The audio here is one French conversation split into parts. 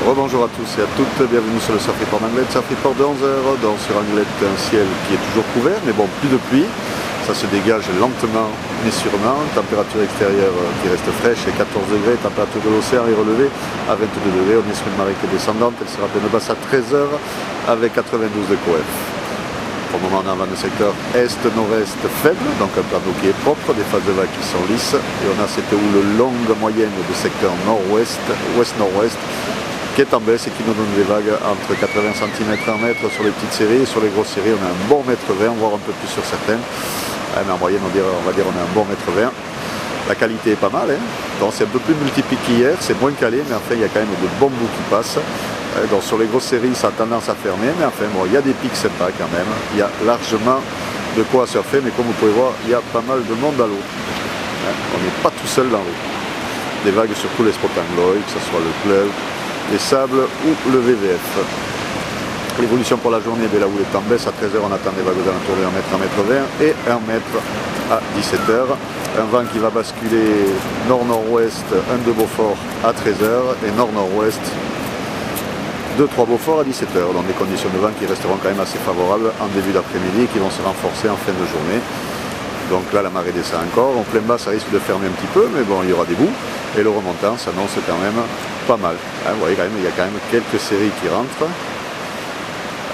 Rebonjour à tous et à toutes, bienvenue sur le Surf Report d'Anglet. Surf Report de 11h, donc sur Anglet, un ciel qui est toujours couvert, mais bon, plus de pluie. Ça se dégage lentement mais sûrement. Température extérieure qui reste fraîche et 14 degrés. Température de l'océan est relevée à 22 degrés. On est sur une marée qui est descendante. Elle sera pleine basse à 13h avec 92 de coef. Pour le moment, on a un vent de secteur est-nord-est faible, donc un plan d'eau qui est propre, des phases de vagues qui sont lisses. Et on a cette houle longue moyenne de secteur nord-ouest, ouest-nord-ouest, qui est en baisse et qui nous donne des vagues entre 80 cm et 1 mètre sur les petites séries. Et sur les grosses séries, on a un bon mètre 20, voire un peu plus sur certaines. Mais en moyenne, on va dire on a un bon mètre 20. La qualité est pas mal, hein. Donc c'est un peu plus multiplié qu'hier, c'est moins calé, mais enfin il y a quand même de bons bouts qui passent. Donc sur les grosses séries, ça a tendance à fermer, mais enfin bon, il y a des pics sympas quand même. Il y a largement de quoi surfer, mais comme vous pouvez voir, il y a pas mal de monde à l'eau. On n'est pas tout seul dans l'eau. Des vagues sur tous les spots anglois, que ce soit le club, les sables ou le VVF. L'évolution pour la journée, la houle est en baisse. À 13h, on attend des vagues aux alentours de 1 mètre, 1 mètre 20 et 1 mètre à 17h. Un vent qui va basculer nord-nord-ouest, 1 de Beaufort à 13h et nord-nord-ouest, 2-3 Beaufort à 17h. Donc des conditions de vent qui resteront quand même assez favorables en début d'après-midi et qui vont se renforcer en fin de journée. Donc là, la marée descend encore. En plein bas, ça risque de fermer un petit peu, mais bon, il y aura des bouts. Et le remontant s'annonce quand même pas mal. Vous voyez quand même, il y a quand même quelques séries qui rentrent.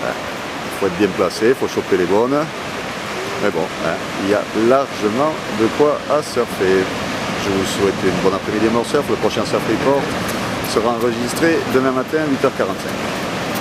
Il faut être bien placé, il faut choper les bonnes. Mais bon, il y a largement de quoi à surfer. Je vous souhaite une bonne après-midi à Surf. Le prochain Surf Report sera enregistré demain matin à 8h45.